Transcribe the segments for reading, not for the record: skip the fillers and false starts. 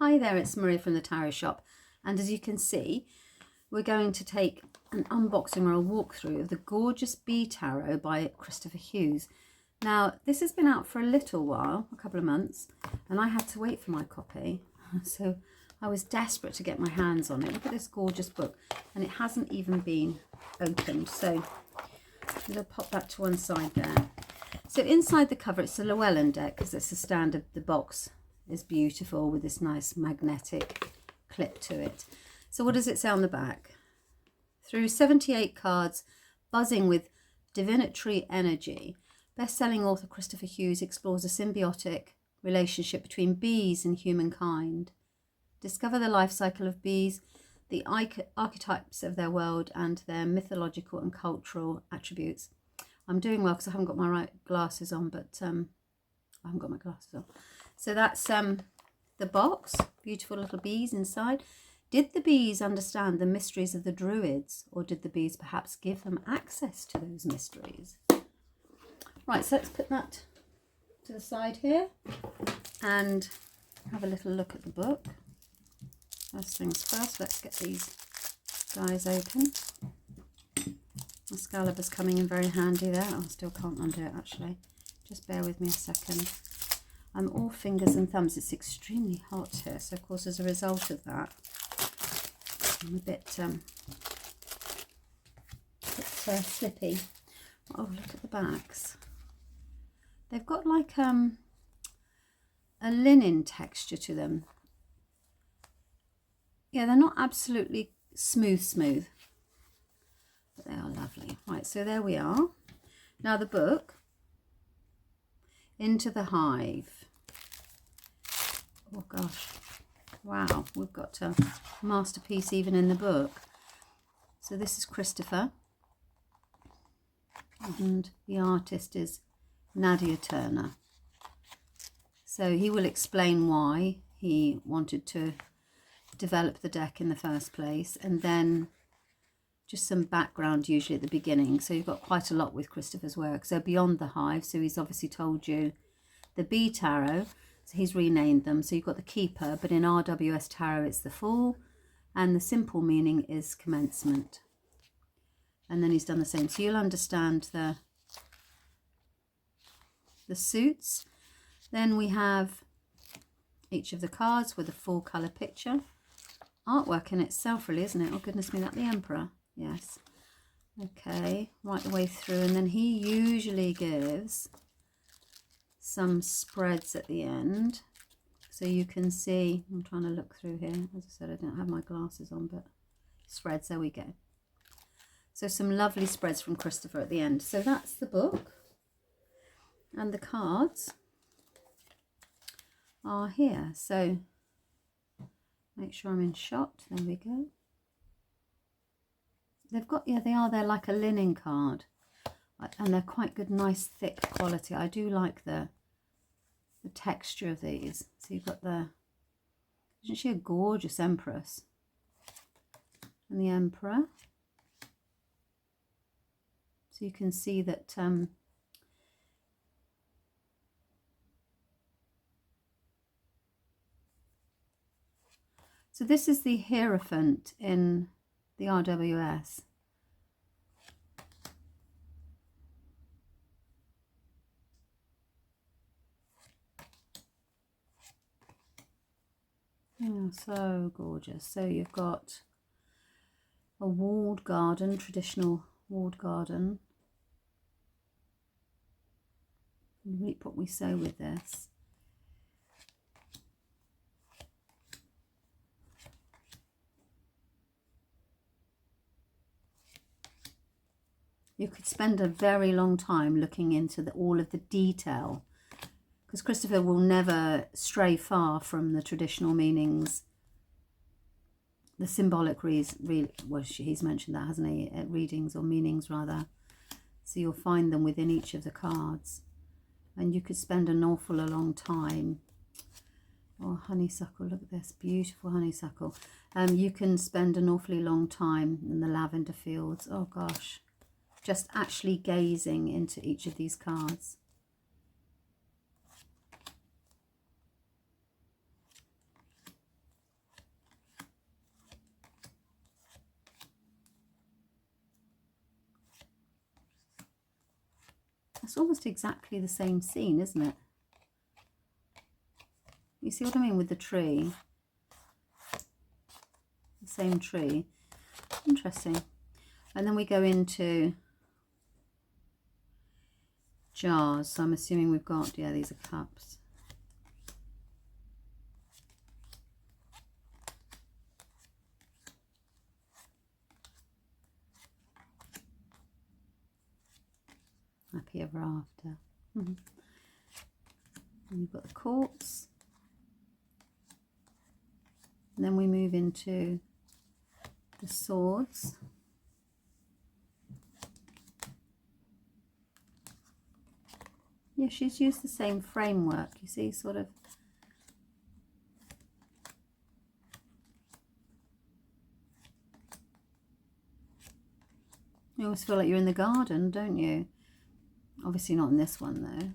Hi there, it's Maria from the Tarot Shop, and as you can see, we're going to take an unboxing or a walkthrough of the gorgeous Bee Tarot by Kristoffer Hughes. Now, this has been out for a little while, a couple of months, and I had to wait for my copy, so I was desperate to get my hands on it. Look at this gorgeous book, and it hasn't even been opened, so I'm going to pop that to one side there. So inside the cover, it's a Llewellyn deck, because it's the standard, the box is beautiful with this nice magnetic clip to it. So what does it say on the back? Through 78 cards, buzzing with divinatory energy, best-selling author Kristoffer Hughes explores a symbiotic relationship between bees and humankind. Discover the life cycle of bees, the archetypes of their world, and their mythological and cultural attributes. I'm doing well because I haven't got my right glasses on, but I haven't got my glasses on. So that's the box, beautiful little bees inside. Did the bees understand the mysteries of the Druids, or did the bees perhaps give them access to those mysteries? Right, so let's put that to the side here and have a little look at the book. First things first, let's get these guys open. Excalibur's coming in very handy there. I still can't undo it actually. Just bear with me a second. I'm all fingers and thumbs. It's extremely hot here, so of course as a result of that I'm a bit slippy. Oh, look at the backs. They've got like a linen texture to them. Yeah, they're not absolutely smooth, but they are lovely. Right, so there we are. Now the book, Into the Hive. Oh gosh, wow, we've got a masterpiece even in the book. So this is Kristoffer, and the artist is Nadia Turner. So he will explain why he wanted to develop the deck in the first place, and then just some background usually at the beginning. So you've got quite a lot with Kristoffer's work. So Beyond the Hive, so he's obviously told you the Bee Tarot, so he's renamed them. So you've got the Keeper, but in RWS Tarot it's the Fool, and the simple meaning is commencement. And then he's done the same. So you'll understand the suits. Then we have each of the cards with a full colour picture. Artwork in itself really, isn't it? Oh goodness me, that the Emperor. Yes. Okay, right the way through, and then he usually gives some spreads at the end, so you can see. I'm trying to look through here. As I said, I don't have my glasses on, but spreads, there we go. So some lovely spreads from Kristoffer at the end. So that's the book, and the cards are here. So make sure I'm in shot. There we go. They've got, yeah, they're like a linen card, and they're quite good, nice thick quality. I do like the texture of these. So you've got isn't she a gorgeous Empress? And the Emperor. So you can see that so this is the Hierophant in the RWS. Oh, so gorgeous. So you've got a walled garden, traditional walled garden. Reap what we sow with this. You could spend a very long time looking into all of the detail, because Kristoffer will never stray far from the traditional meanings, the symbolic well, he's mentioned that, hasn't he? Readings or meanings rather. So you'll find them within each of the cards, and you could spend an awful long time. Oh, honeysuckle, look at this beautiful honeysuckle. You can spend an awfully long time in the lavender fields. Oh gosh, just actually gazing into each of these cards. That's almost exactly the same scene, isn't it? You see what I mean with the tree? The same tree. Interesting. And then we go into jars. So I'm assuming we've got, yeah, these are cups. Happy ever after. And you've got the quartz. And then we move into the swords. Yeah, she's used the same framework, you see, sort of. You always feel like you're in the garden, don't you? Obviously not in this one though.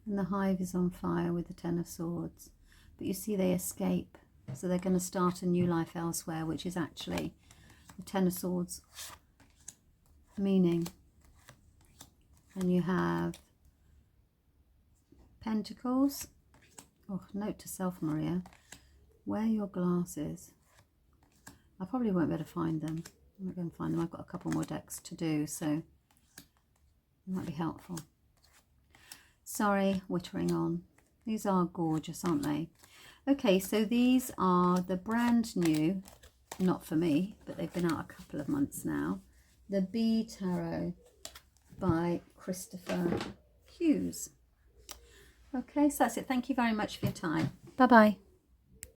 And the hive is on fire with the Ten of Swords. But you see they escape. So they're going to start a new life elsewhere, which is actually the Ten of Swords meaning. And you have Pentacles. Oh, note to self, Maria. Wear your glasses. I probably won't be able to find them. I'm not going to find them. I've got a couple more decks to do, so it might be helpful. Sorry, wittering on. These are gorgeous, aren't they? Okay, so these are the brand new, not for me, but they've been out a couple of months now. The Bee Tarot by Kristoffer Hughes. Okay, so that's it. Thank you very much for your time. Bye-bye.